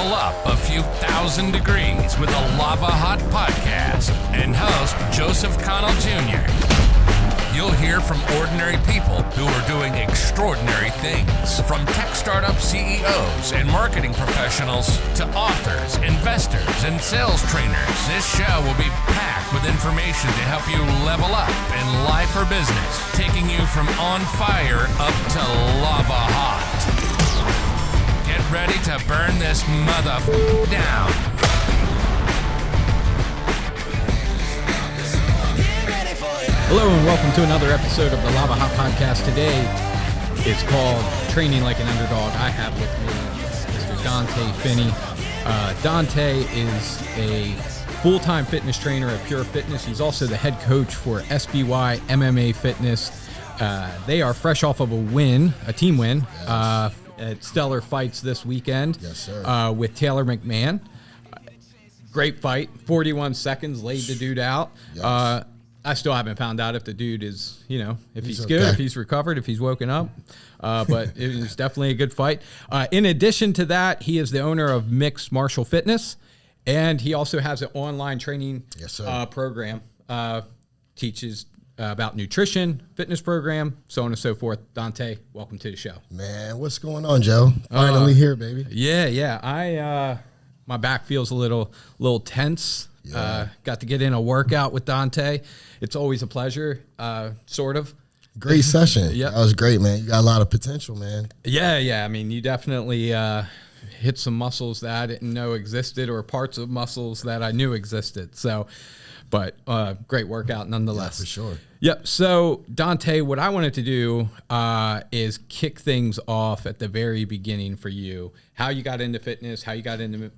level up a few thousand degrees with a Lava Hot podcast and host Joseph Connell Jr. You'll hear from ordinary people who are doing extraordinary things, from tech startup CEOs and marketing professionals to authors, investors, and sales trainers. This show will be packed with information to help you level up in life or business, taking you from on fire up to lava hot. Get ready to burn this down. Hello and welcome to another episode of the Lava Hot Podcast. Today it's called Training Like an Underdog. I have with me Mr. Donta Finney. Donta is a full-time fitness trainer at Pure Fitness. He's also the head coach for SBY MMA Fitness. They are fresh off of a team win at Stellar Fights this weekend. Yes, sir. With Taylor McMahon. Great fight, 41 seconds, laid the dude out. Yes. I still haven't found out if the dude is, if he's good, okay, if he's recovered, if he's woken up. But it was definitely a good fight. In addition to that, he is the owner of Mixed Martial Fitness, and he also has an online training program. Teaches about nutrition, fitness program, so on and so forth. Donta, welcome to the show. Man, what's going on, Joe? Finally here, baby. Yeah. My back feels a little tense. Yeah. Got to get in a workout with Donta. It's always a pleasure, sort of. Great session. Yep. That was great, man. You got a lot of potential, man. Yeah. I mean, you definitely hit some muscles that I didn't know existed, or parts of muscles that I knew existed. So, but great workout nonetheless. Yeah, for sure. Yep. So, Donta, what I wanted to do is kick things off at the very beginning for you. How you got into fitness, how you got into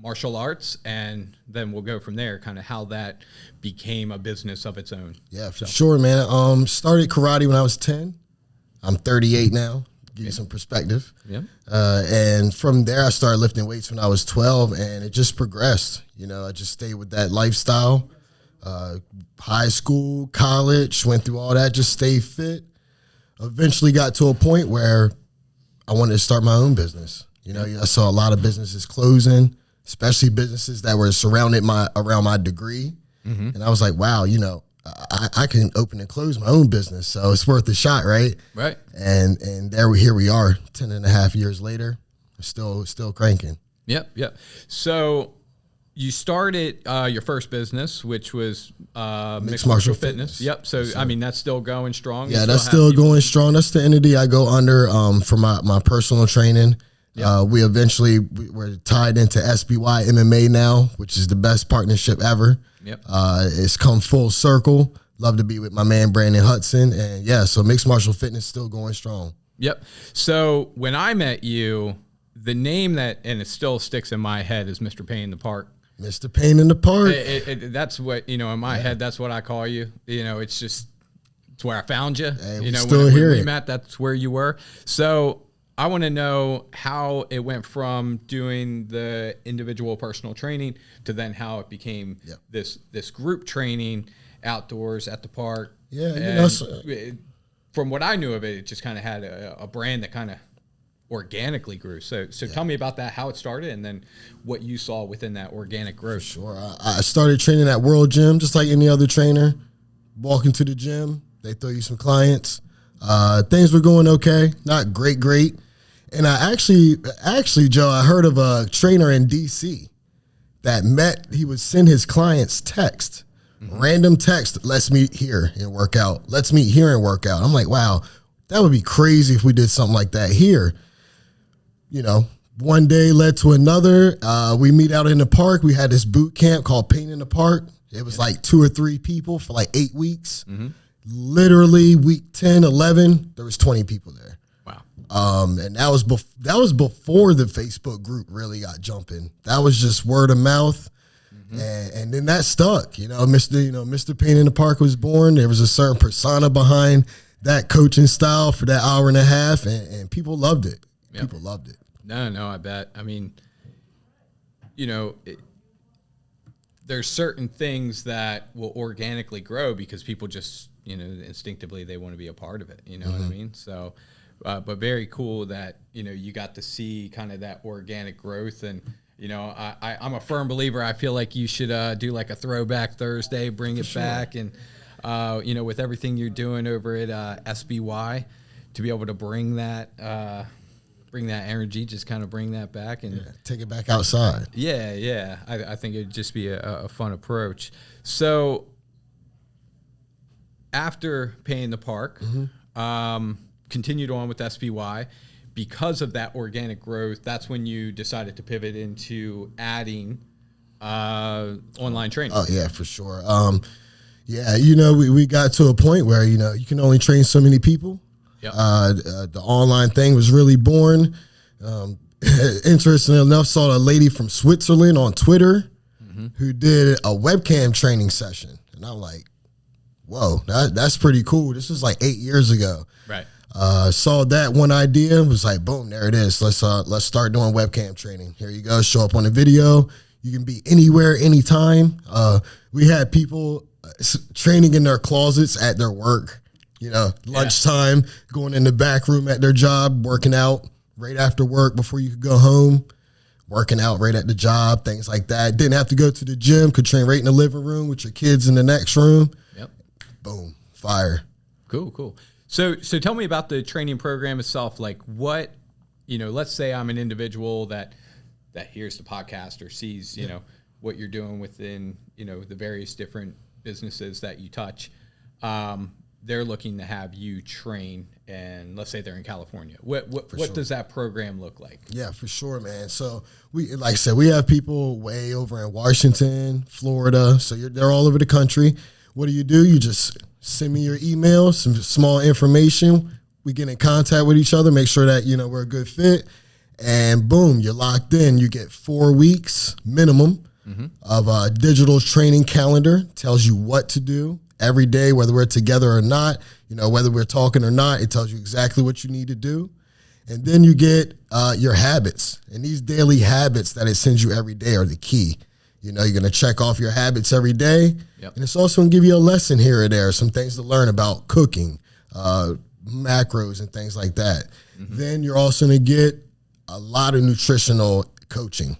martial arts, and then we'll go from there, kind of how that became a business of its own. Yeah, for sure, man. Started karate when I was 10. I'm 38 now. Give you some perspective. Yeah. And from there, I started lifting weights when I was 12, and it just progressed. I just stayed with that lifestyle. High school, college, went through all that, just stayed fit. Eventually got to a point where I wanted to start my own business. I saw a lot of businesses closing, especially businesses that were surrounded around my degree. Mm-hmm. And I was like, wow, I can open and close my own business, so it's worth a shot, right? Right. And here we are, 10 and a half years later, still cranking. Yep. So you started your first business, which was Mixed Martial Fitness. Yep. So, I mean, that's still going strong. Yeah, that's still going strong. That's the entity I go under for my personal training. Yep. We're tied into SBY MMA now, which is the best partnership ever. Yep. It's come full circle. Love to be with my man, Brandon Hudson. And so Mixed Martial Fitness still going strong. Yep. So when I met you, the name and it still sticks in my head, is Mr. Pain in the Park. Mr. Pain in the Park. That's what, in my head, that's what I call you. It's where I found you. Hey, when we met, that's where you were. So I want to know how it went from doing the individual personal training to then how it became this group training outdoors at the park. Yeah, from what I knew of it, it just kind of had a brand that kind of organically grew. So tell me about that, how it started, and then what you saw within that organic growth. For sure. I started training at World Gym just like any other trainer. Walk into the gym, they throw you some clients. Things were going okay, not great. And I actually, Joe, I heard of a trainer in DC he would send his clients text, random text, let's meet here and work out. Let's meet here and work out. I'm like, wow, that would be crazy if we did something like that here. One day led to another. We meet out in the park. We had this boot camp called Pain in the Park. It was like 2 or 3 people for like 8 weeks. Mm-hmm. Literally week 10, 11, there was 20 people there. And that was before the Facebook group really got jumping. That was just word of mouth, and then that stuck. Mr. Pain in the Park was born. There was a certain persona behind that coaching style for that hour and a half, and people loved it. Yep. People loved it. No, I bet. I mean, there's certain things that will organically grow because people just, instinctively they want to be a part of it. You know what I mean? So. but very cool that, you got to see kind of that organic growth. And, I'm a firm believer. I feel like you should do like a throwback Thursday, bring it back. And, with everything you're doing over at SBY, to be able to bring that energy, just kind of bring that back and take it back outside. Yeah. I think it'd just be a fun approach. So after paying the park, continued on with SBY. Because of that organic growth, that's when you decided to pivot into adding online training. Oh, yeah, for sure. We got to a point where, you can only train so many people. Yep. The online thing was really born. Interestingly enough, saw a lady from Switzerland on Twitter who did a webcam training session. And I'm like, whoa, that's pretty cool. This was like 8 years ago. Right. Saw that one idea, was like, boom, there it is. Let's start doing webcam training. Here you go. Show up on the video. You can be anywhere, anytime. We had people training in their closets at their work, lunchtime, going in the back room at their job, working out right after work before you could go home, working out right at the job, things like that. Didn't have to go to the gym, could train right in the living room with your kids in the next room. Yep. Boom, fire. Cool. So tell me about the training program itself. Like what, let's say I'm an individual that hears the podcast or sees, what you're doing within, the various different businesses that you touch. They're looking to have you train, and let's say they're in California. What does that program look like? Yeah, for sure, man. So like I said, we have people way over in Washington, Florida. So they're all over the country. What do? You just send me your email, some small information. We get in contact with each other, make sure that, we're a good fit. And boom, you're locked in. You get 4 weeks minimum of a digital training calendar. Tells you what to do every day, whether we're together or not, whether we're talking or not. It tells you exactly what you need to do. And then you get your habits. And these daily habits that it sends you every day are the key. You're going to check off your habits every day. Yep. And it's also going to give you a lesson here or there, some things to learn about cooking, macros and things like that. Then you're also going to get a lot of nutritional coaching.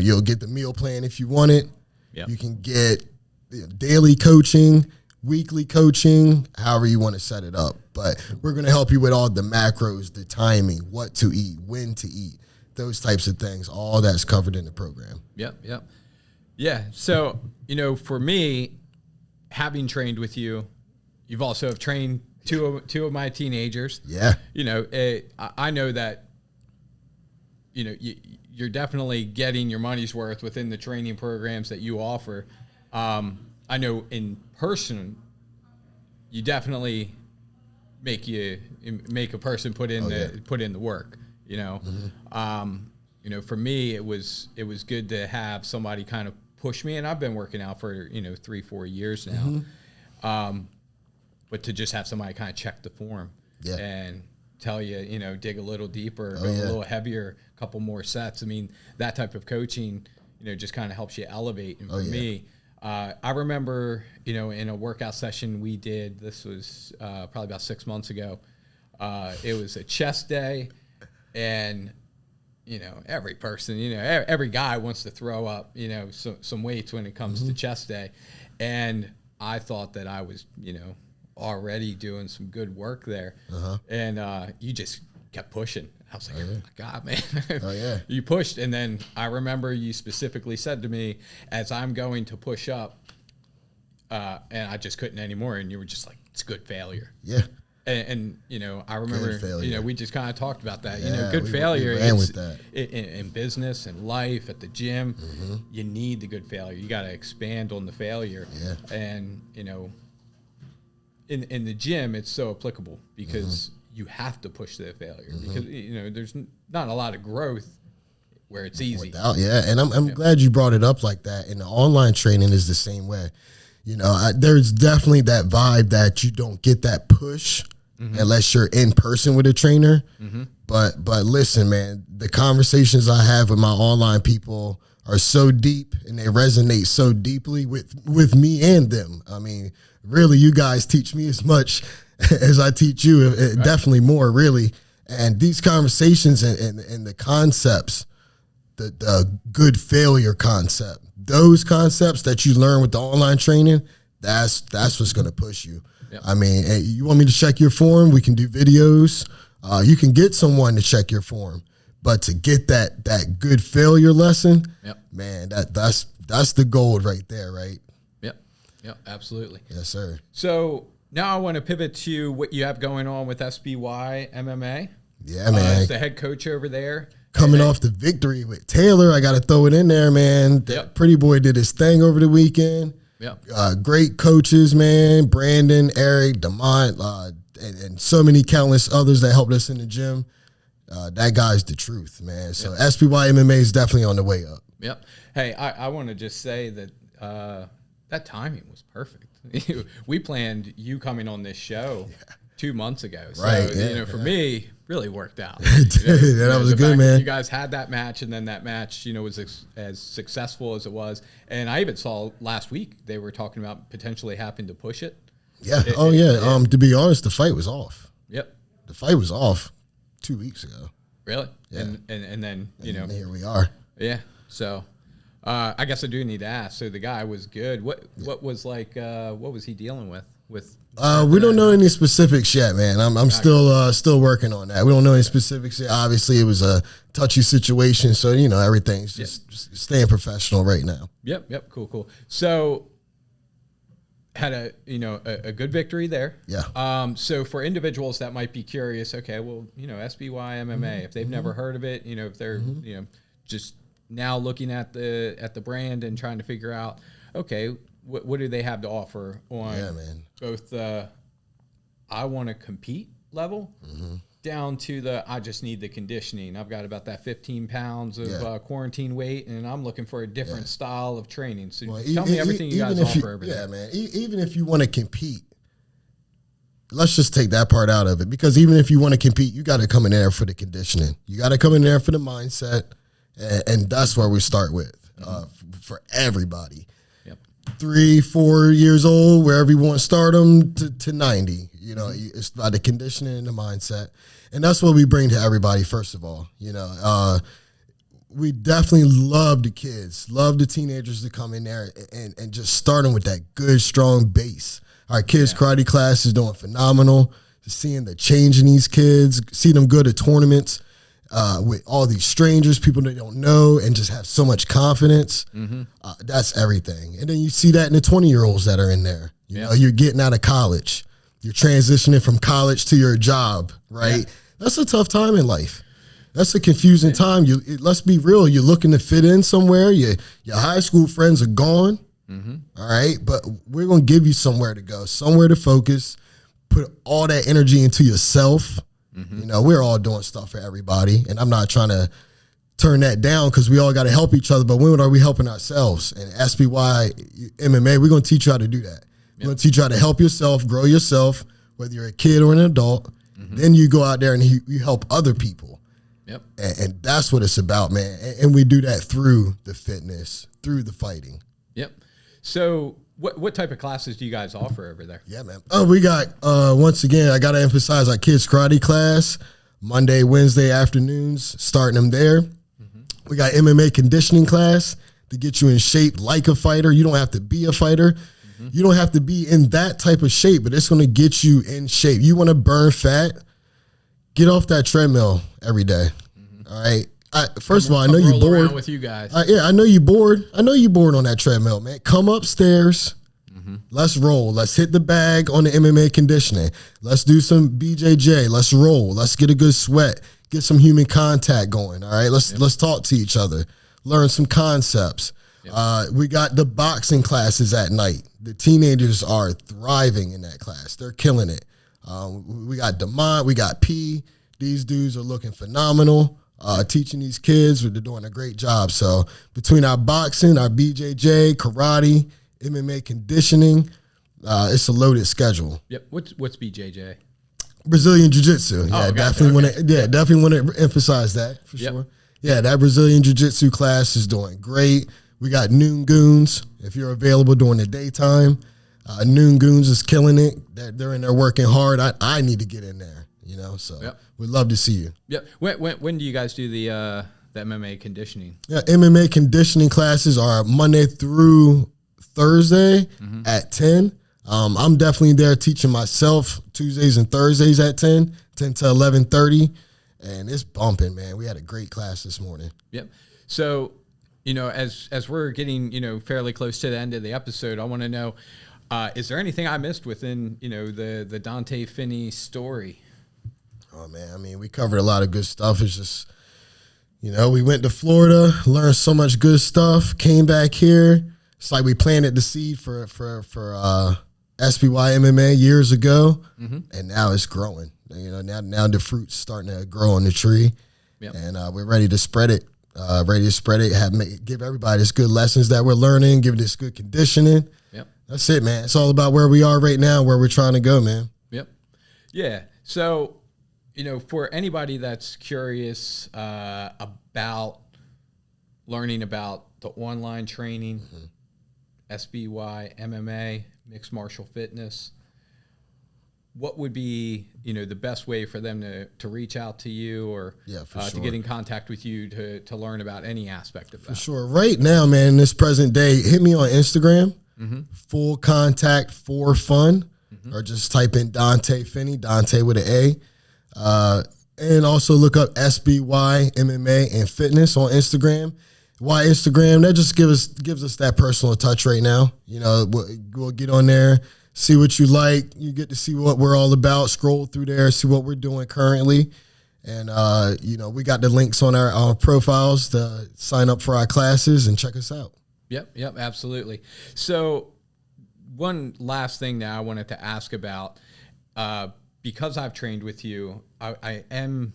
You'll get the meal plan if you want it. Yep. You can get daily coaching, weekly coaching, however you want to set it up. But we're going to help you with all the macros, the timing, what to eat, when to eat, those types of things. All that's covered in the program. Yep. Yeah. So, for me, having trained with you, you've also have trained two of my teenagers. Yeah. I know that, you're definitely getting your money's worth within the training programs that you offer. I know in person, you definitely make a person put in the work, for me, it was good to have somebody kind of push me, and I've been working out for 3-4 years now. But to just have somebody kind of check the form and tell you, dig a little deeper, go a little heavier, a couple more sets. I mean, that type of coaching, just kind of helps you elevate. And for me, I remember, in a workout session we did, this was probably about 6 months ago. It was a chest day, and every person, every guy wants to throw up, some weights when it comes to chest day. And I thought that I was, already doing some good work there. And you just kept pushing. I was like, oh my God, man. You pushed. And then I remember you specifically said to me, as I'm going to push up, and I just couldn't anymore. And you were just like, it's good failure. Yeah. And I remember, we just kind of talked about that. Good failure. We ran with that. In business and life, at the gym, you need the good failure. You got to expand on the failure. Yeah. And, in the gym, it's so applicable because you have to push the failure because, there's not a lot of growth where it's easy. And I'm glad you brought it up like that. And the online training is the same way. There's definitely that vibe that you don't get that push unless you're in person with a trainer. But listen, man, the conversations I have with my online people are so deep and they resonate so deeply with me and them. I mean, really, you guys teach me as much as I teach you, definitely more, really. And these conversations and the concepts, the good failure concept, those concepts that you learn with the online training, that's what's going to push you. Yep. I mean, hey, you want me to check your form? We can do videos. You can get someone to check your form. But to get that good failure lesson, yep. Man, that's the gold right there, right? Yep, absolutely. Yes, sir. So now I want to pivot to what you have going on with SBY MMA. Yeah, man. As the head coach over there. Coming off the victory with Taylor, I got to throw it in there, man. Yep. Pretty boy did his thing over the weekend. Yep. Great coaches, man. Brandon, Eric, DeMont, and so many countless others that helped us in the gym. That guy's the truth, man. So yep. SBY MMA is definitely on the way up. Yep. Hey, I want to just say that that timing was perfect. We planned you coming on this show 2 months ago. So, right. Yeah, for me, really worked out. That was good, man. You guys had that match, and then that match, was as successful as it was. And I even saw last week they were talking about potentially having to push it. Yeah. To be honest, the fight was off. Yep. The fight was off 2 weeks ago. Really? Yeah. And then, and here we are. Yeah. So I guess I do need to ask. So the guy was good. What was what was he dealing with? We don't know any specifics yet, man. I'm still working on that. We don't know any specifics yet. Obviously, it was a touchy situation, so everything's just staying professional right now. Yep. Cool. So had a good victory there. Yeah. So for individuals that might be curious, okay, well, SBY MMA, if they've never heard of it, if they're just now looking at the brand and trying to figure out, okay, what do they have to offer on both the I want to compete level down to the I just need the conditioning. I've got about that 15 pounds of quarantine weight, and I'm looking for a different style of training. So tell me everything you guys offer over there. Yeah, man. Even if you want to compete, let's just take that part out of it, because even if you want to compete, you got to come in there for the conditioning. You got to come in there for the mindset, and that's where we start with for everybody. 3-4 years old, wherever you want to start them to 90. It's about the conditioning and the mindset. And that's what we bring to everybody, first of all. We definitely love the kids, love the teenagers to come in there and just start them with that good, strong base. Our kids' karate class is doing phenomenal. Seeing the change in these kids, see them go to tournaments with all these strangers, people they don't know, and just have so much confidence. That's everything. And then you see that in the 20-year-olds that are in there. You're getting out of college. You're transitioning from college to your job, right? Yeah. That's a tough time in life. That's a confusing time. Let's be real. You're looking to fit in somewhere. Your high school friends are gone, all right? But we're going to give you somewhere to go, somewhere to focus, put all that energy into yourself. We're all doing stuff for everybody, and I'm not trying to turn that down because we all got to help each other, but when are we helping ourselves? And SBY MMA, we're going to teach you how to do that. We're going to teach you how to help yourself, grow yourself, whether you're a kid or an adult. Then you go out there and you help other people. And that's what it's about, man. And we do that through the fitness, through the fighting. So what type of classes do you guys offer over there? Yeah, man. We got, once again, I got to emphasize our kids' karate class, Monday, Wednesday afternoons, starting them there. We got MMA conditioning class to get you in shape like a fighter. You don't have to be a fighter. You don't have to be in that type of shape, but it's going to get you in shape. You want to burn fat, get off that treadmill every day. All right. First of all, I know you're bored. With you guys. I know you're bored. I know you're bored on that treadmill, man. Come upstairs. Let's roll. Let's hit the bag on the MMA conditioning. Let's do some BJJ. Let's roll. Let's get a good sweat. Get some human contact going. All right. Let's talk to each other. Learn some concepts. We got the boxing classes at night. The teenagers are thriving in that class. They're killing it. We got DeMont. We got P. These dudes are looking phenomenal. Teaching these kids, they're doing a great job. So between our boxing, our BJJ, karate, MMA conditioning, it's a loaded schedule. What's BJJ? Brazilian Jiu-Jitsu. Yeah, definitely want to emphasize that for sure. Yeah, that Brazilian Jiu-Jitsu class is doing great. We got Noon Goons if you're available during the daytime. Noon Goons is killing it. They're in there working hard. I need to get in there. you know, so we'd love to see you. Yep. When do you guys do the MMA conditioning? Yeah, MMA conditioning classes are Monday through Thursday at 10. I'm definitely there teaching myself Tuesdays and Thursdays at 10 to 11:30. And it's bumping, man. We had a great class this morning. Yep. So, you know, as we're getting, you know, fairly close to the end of the episode, I want to know, is there anything I missed within, you know, the Donta Finney story? Oh, man. I mean, we covered a lot of good stuff. It's just, you know, we went to Florida, learned so much good stuff, came back here. It's like we planted the seed for SBY MMA years ago, and now it's growing. You know, now the fruit's starting to grow on the tree, and we're ready to spread it. Give everybody this good lessons that we're learning, give this good conditioning. Yep. That's it, man. It's all about where we are right now, where we're trying to go, man. Yep. Yeah. So, you know, for anybody that's curious about learning about the online training, SBY MMA, mixed martial fitness, what would be, you know, the best way for them to reach out to you or to get in contact with you to learn about any aspect of that? For sure. Right now, man, in this present day, hit me on Instagram, Full Contact for Fun, or just type in Donta Finney, Donta with an A. And also look up SBY MMA and Fitness on Instagram. Why Instagram? That just gives us that personal touch right now. You know, we'll get on there, see what you like. You get to see what we're all about. Scroll through there, see what we're doing currently. And, you know, we got the links on our profiles to sign up for our classes and check us out. Yep, absolutely. So one last thing that I wanted to ask about, because I've trained with you, I am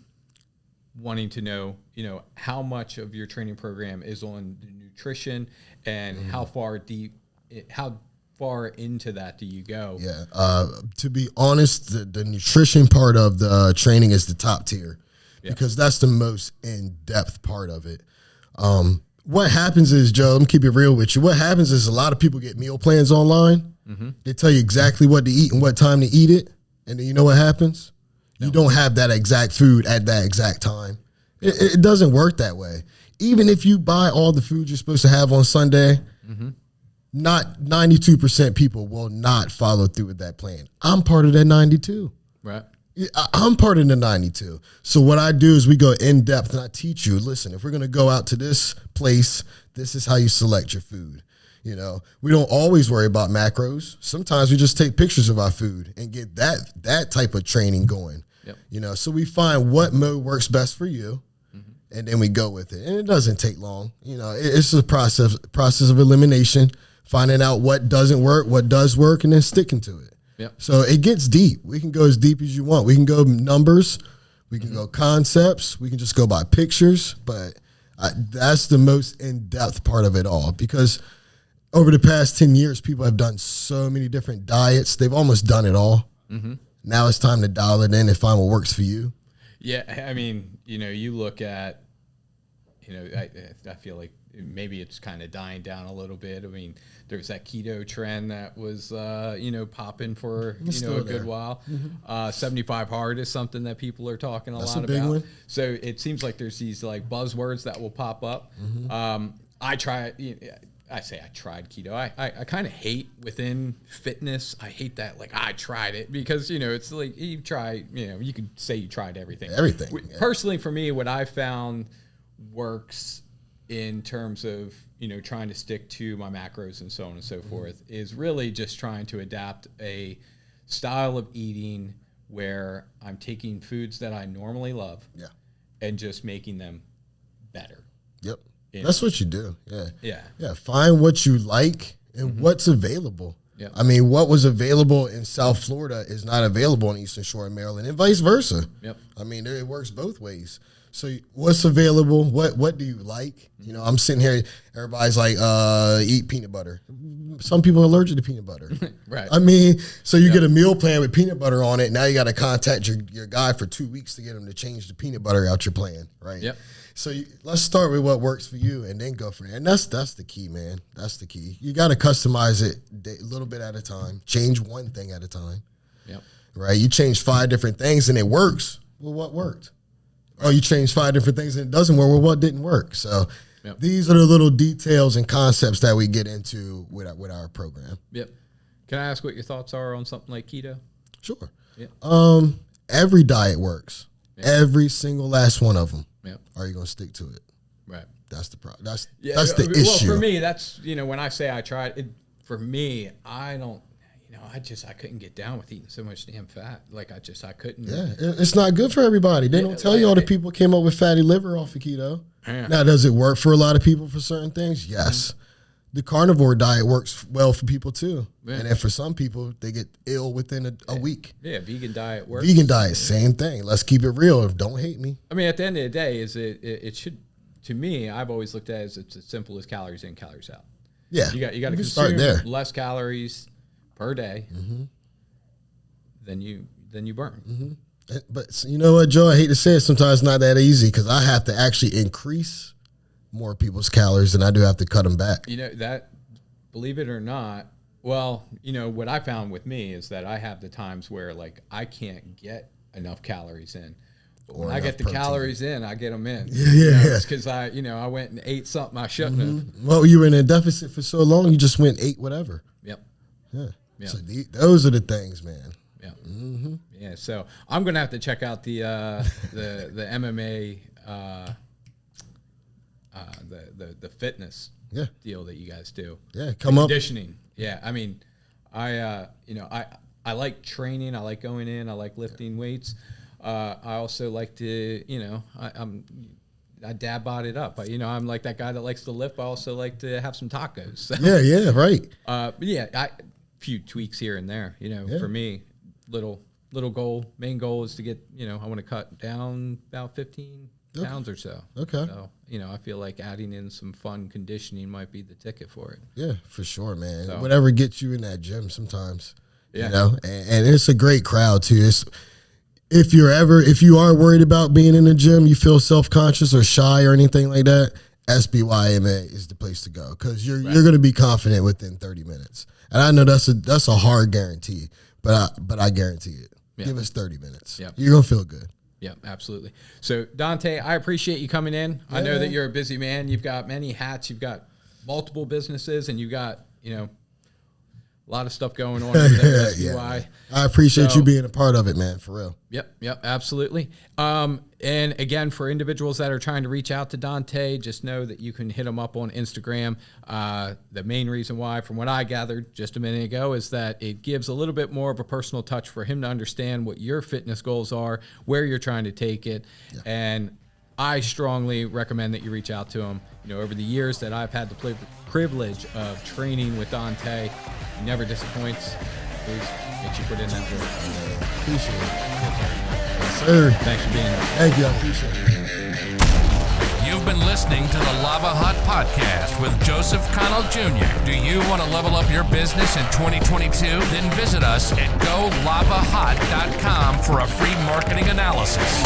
wanting to know, you know, how much of your training program is on the nutrition and how far into that do you go? Yeah. To be honest, the nutrition part of the training is the top tier because that's the most in-depth part of it. What happens is, Joe, I'm keep it real with you. What happens is a lot of people get meal plans online. They tell you exactly what to eat and what time to eat it. And then you know what happens? You don't have that exact food at that exact time. It doesn't work that way. Even if you buy all the food you're supposed to have on Sunday, not 92% people will not follow through with that plan. I'm part of that 92. Right. I'm part of the 92. So what I do is we go in depth and I teach you, listen, if we're going to go out to this place, this is how you select your food. You know, we don't always worry about macros. Sometimes we just take pictures of our food and get that type of training going. You know, so we find what mode works best for you, and then we go with it. And it doesn't take long. You know, it's a process of elimination, finding out what doesn't work, what does work, and then sticking to it. So it gets deep. We can go as deep as you want. We can go numbers. We can go concepts. We can just go by pictures. But that's the most in-depth part of it all because over the past 10 years, people have done so many different diets. They've almost done it all. Now it's time to dial it in and find what works for you. Yeah, I mean, you know, you look at, you know, I feel like maybe it's kind of dying down a little bit. I mean, there's that keto trend that was, you know, popping for, you know, a good while. 75 hard is something that people are talking a lot about. That's a big one. So it seems like there's these like buzzwords that will pop up. I try, I say I tried keto. I kind of hate within fitness. I hate that. Like I tried it because, you know, it's like you try, you know, you could say you tried everything. Personally, for me, what I found works in terms of, you know, trying to stick to my macros and so on and so forth is really just trying to adapt a style of eating where I'm taking foods that I normally love and just making them better. That's what you do. Yeah. Find what you like and what's available. I mean, what was available in South Florida is not available in Eastern Shore of Maryland and vice versa. I mean, it works both ways. So what's available? What do you like? You know, I'm sitting here, everybody's like, eat peanut butter. Some people are allergic to peanut butter. Right. I mean, so you get a meal plan with peanut butter on it. Now you got to contact your guy for 2 weeks to get him to change the peanut butter out your plan, right? So let's start with what works for you and then go from there. And that's the key, man. That's the key. You got to customize it a little bit at a time. Change one thing at a time. right? You change 5 different things and it works. Well, what worked? Oh, you changed 5 different things and it doesn't work. Well, what didn't work? So these are the little details and concepts that we get into with our program. Yep. Can I ask what your thoughts are on something like keto? Sure. Yeah. Every diet works. Yeah. Every single last one of them. Yeah. Are you going to stick to it? Right. That's the problem. That's the issue. Well, for me, that's, when I say I tried it, for me, I don't, I couldn't get down with eating so much damn fat. Like I couldn't. Yeah, it's not good for everybody. They don't tell you all the people came up with fatty liver off of keto. Yeah. Now, does it work for a lot of people for certain things? Yes. The carnivore diet works well for people too. Yeah. And then for some people, they get ill within a week. Yeah, vegan diet works. Vegan diet, same thing. Let's keep it real. Don't hate me. I mean, at the end of the day, it should, to me, I've always looked at it as it's as simple as calories in, calories out. Yeah. You got to consume less calories per day than you burn. Mm-hmm. But you know what, Joe? I hate to say it, sometimes it's not that easy because I have to actually increase more people's calories than I do have to cut them back. That, believe it or not, well, what I found with me is that I have the times where like I can't get enough calories in. But when I get the calories in, I get them in. Yeah. It's because I went and ate something I shouldn't have. Well, you were in a deficit for so long, you just went ate whatever. Yep. Yeah. So those are the things, man. Yeah. Mm-hmm. Yeah. So I'm gonna have to check out the MMA the fitness deal that you guys do. Yeah. Conditioning. Yeah. I mean, I like training. I like going in. I like lifting weights. I also like to, I dab bot it up. I'm like that guy that likes to lift. I also like to have some tacos. So, yeah, right. Few tweaks here and there. For me, little goal. Main goal is to get. I want to cut down about 15 pounds or so. Okay. So I feel like adding in some fun conditioning might be the ticket for it. Yeah, for sure, man. So, whatever gets you in that gym, sometimes. Yeah. And it's a great crowd too. If you are worried about being in the gym, you feel self-conscious or shy or anything like that, SBY MMA is the place to go because you're going to be confident within 30 minutes. And I know that's a hard guarantee, but I guarantee it. Yeah. Give us 30 minutes. Yep. You're going to feel good. Yeah, absolutely. So, Donta, I appreciate you coming in. Yeah. I know that you're a busy man. You've got many hats. You've got multiple businesses, and you've got, a lot of stuff going on over there at SBY. I appreciate you being a part of it, man, for real. Yep, absolutely. And again, for individuals that are trying to reach out to Donta, just know that you can hit him up on Instagram. The main reason why, from what I gathered just a minute ago, is that it gives a little bit more of a personal touch for him to understand what your fitness goals are, where you're trying to take it, and I strongly recommend that you reach out to him. Over the years that I've had the privilege of training with Donta, he never disappoints. Please make sure you put in that work. Appreciate it. Yes, sir. Thanks for being here. Thank you. I appreciate it. You've been listening to the Lava Hut Podcast with Joseph Connell Jr. Do you want to level up your business in 2022? Then visit us at golavahot.com for a free marketing analysis.